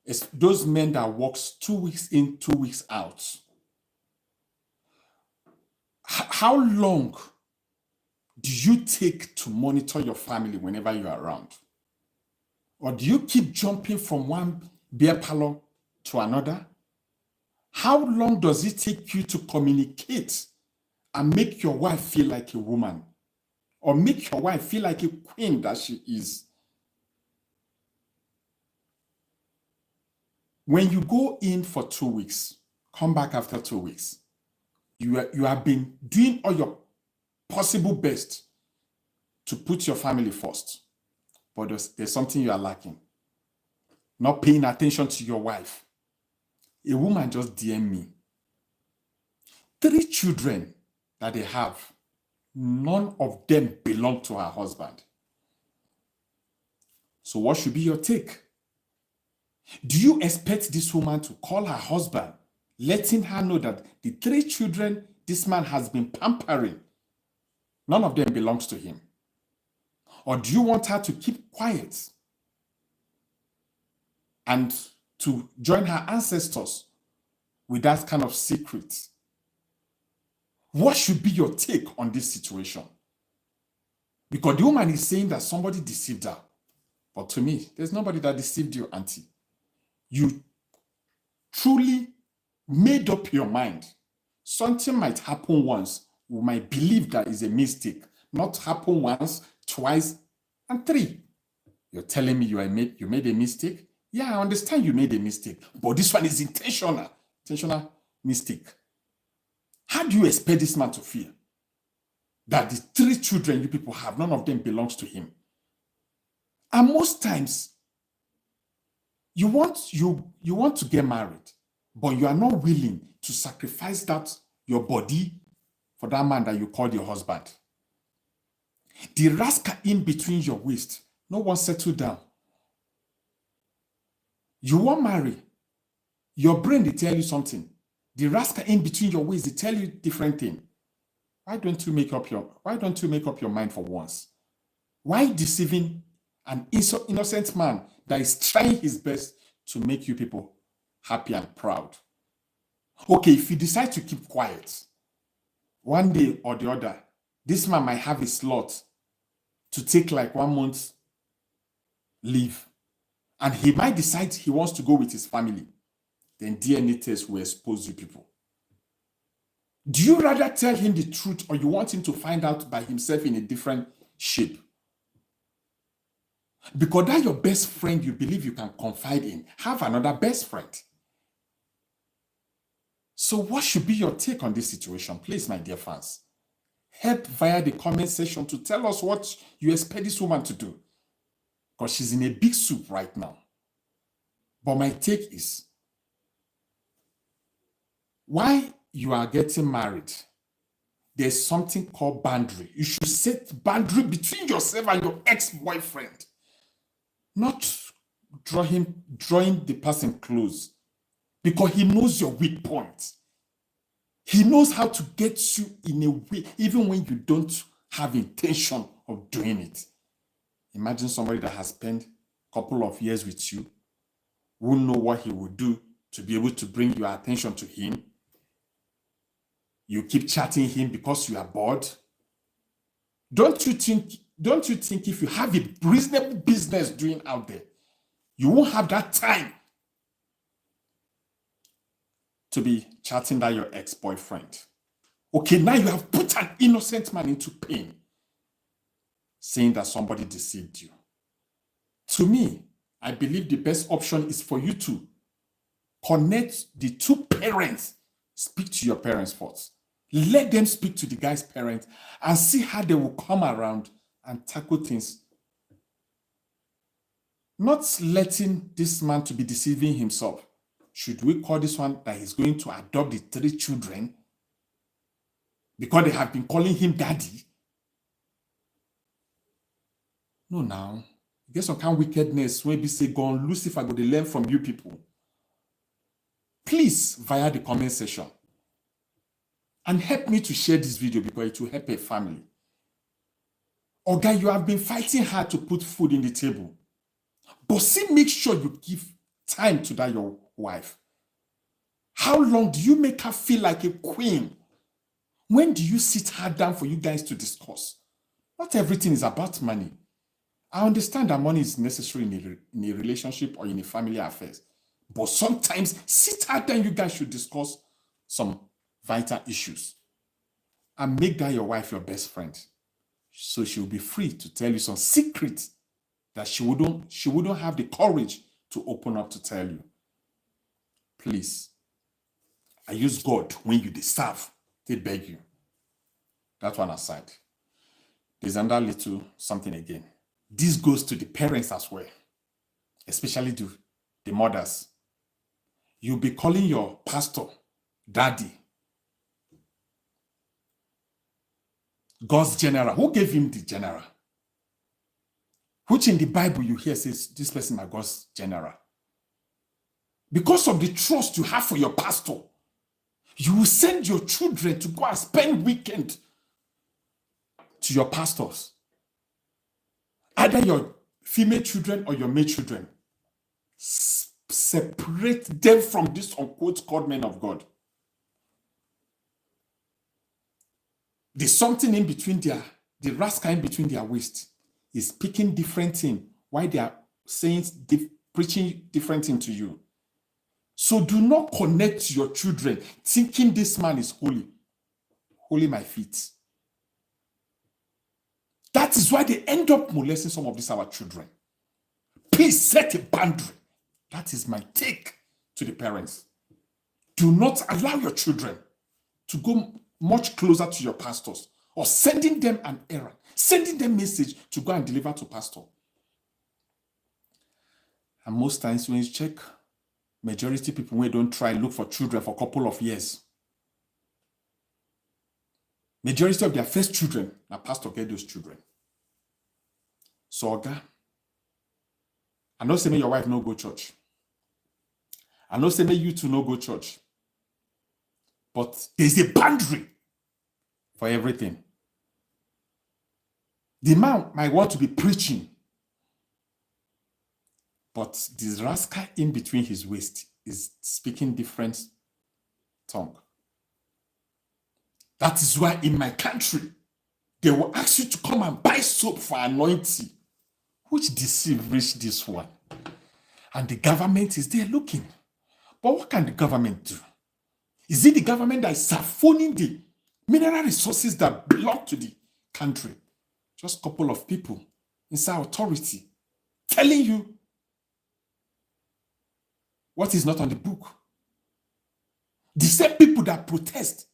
It's those men that works 2 weeks in, 2 weeks out. How long do you take to monitor your family whenever you're around? Or do you keep jumping from one beer parlor to another? How long does it take you to communicate and make your wife feel like a woman? Or make your wife feel like a queen that she is? When you go in for 2 weeks, come back after 2 weeks, you have been doing all your possible best to put your family first. But there's something you are lacking. Not paying attention to your wife. A woman just DM me. 3 children that they have, none of them belong to her husband. So what should be your take? Do you expect this woman to call her husband, letting her know that the 3 children this man has been pampering, none of them belongs to him? Or do you want her to keep quiet and to join her ancestors with that kind of secret? What should be your take on this situation? Because the woman is saying that somebody deceived her. But to me, there's nobody that deceived you, auntie. You truly made up your mind. Something might happen once. You might believe that is a mistake. Not happen once, twice, and 3. You're telling me you made a mistake? Yeah, I understand you made a mistake. But this one is intentional. Intentional mistake. How do you expect this man to feel? That the 3 children you people have, none of them belongs to him. And most times, you want to get married, but you are not willing to sacrifice that your body for that man that you call your husband. The rascal in between your waist, no one settled down. You won't marry. Your brain, they tell you something. The rascal in between your waist, they tell you different thing. Why don't you make up your mind for once? Why deceiving an innocent man that is trying his best to make you people happy and proud? Okay, if you decide to keep quiet, one day or the other, this man might have a slot to take like 1 month leave, and he might decide he wants to go with his family. Then DNA test will expose you people. Do you rather tell him the truth, or you want him to find out by himself in a different shape? Because that your best friend you believe you can confide in, have another best friend. So what should be your take on this situation? Please, my dear fans, help via the comment section to tell us what you expect this woman to do. Because she's in a big soup right now. But my take is, why you are getting married, there's something called boundary. You should set boundary between yourself and your ex-boyfriend. Not drawing the person close, because he knows your weak points. He knows how to get you in a way, even when you don't have intention of doing it. Imagine somebody that has spent a couple of years with you, who know what he will do to be able to bring your attention to him. You keep chatting him because you are bored. Don't you think if you have a reasonable business doing out there, you won't have that time to be chatting that your ex-boyfriend? Okay, now you have put an innocent man into pain, saying that somebody deceived you. To me, I believe the best option is for you to connect the 2 parents. Speak to your parents first. Let them speak to the guy's parents and see how they will come around and tackle things. Not letting this man to be deceiving himself. Should we call this one that he's going to adopt the 3 children because they have been calling him daddy? No, now. You get some kind of wickedness where we say, go on, Lucifer, go to learn from you people. Please, via the comment section. And help me to share this video because it will help a family. Oga, you have been fighting hard to put food in the table. But see, make sure you give time to that your wife? How long do you make her feel like a queen? When do you sit her down for you guys to discuss? Not everything is about money. I understand that money is necessary in a relationship or in a family affairs. But sometimes sit her down, you guys should discuss some vital issues. And make that your wife your best friend. So she'll be free to tell you some secrets that she wouldn't have the courage to open up to tell you. Please. I use God when you deserve. They beg you. That one aside. There's another little something again. This goes to the parents as well. Especially the mothers. You'll be calling your pastor daddy. God's general. Who gave him the general? Which in the Bible you hear says, this person is God's general. Because of the trust you have for your pastor, you will send your children to go and spend weekend to your pastors. Either your female children or your male children. Separate them from this unquote called men of God. There's something in between the rascal in between their waist is speaking different thing while they are saying, preaching different thing to you. So do not connect your children thinking this man is holy. Holy my feet. That is why they end up molesting some of these our children. Please set a boundary. That is my take to the parents. Do not allow your children to go much closer to your pastors or sending them an errand, sending them message to go and deliver to pastor. And most times when you check, majority people when don't try look for children for a couple of years. Majority of their first children, now pastor get those children. So, Oga, I know say me your wife no go church. I know say me you two no go church. But there's a boundary for everything. The man might want to be preaching, but this rascal in between his waist is speaking different tongue. That is why in my country, they will ask you to come and buy soap for anointing. Which deceive reach this one? And the government is there looking. But what can the government do? Is it the government that is siphoning the mineral resources that belong to the country? Just a couple of people inside authority telling you what is not on the book. The same people that protest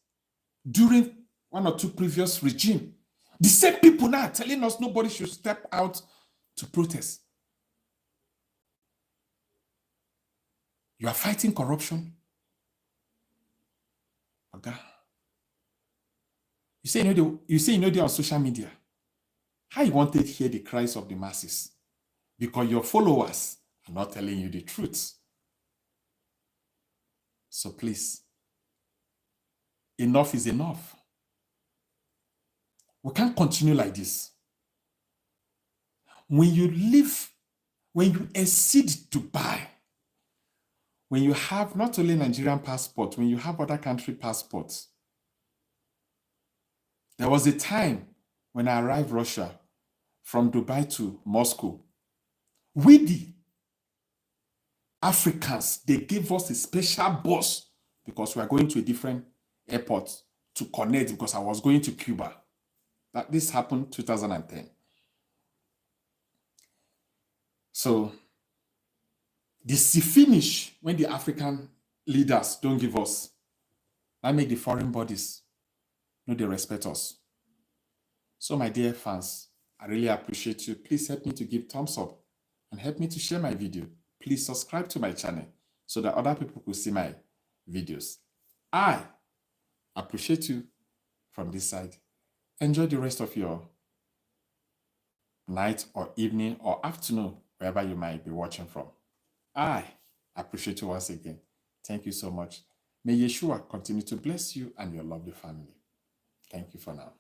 during one or two previous regime, the same people now are telling us nobody should step out to protest. You are fighting corruption. Okay. You say you know they're on social media. How you want to hear the cries of the masses? Because your followers are not telling you the truth. So please, enough is enough. We can't continue like this. When you exceed Dubai, when you have not only Nigerian passport, when you have other country passports. There was a time when I arrived Russia from Dubai to Moscow. We, the Africans, they gave us a special bus because we are going to a different airport to connect because I was going to Cuba. This happened 2010. So, this finish when the African leaders don't give us. That make the foreign bodies know they respect us. So, my dear fans, I really appreciate you. Please help me to give thumbs up and help me to share my video. Please subscribe to my channel so that other people could see my videos. I appreciate you from this side. Enjoy the rest of your night or evening or afternoon, wherever you might be watching from. I appreciate you once again. Thank you so much. May Yeshua continue to bless you and your lovely family. Thank you for now.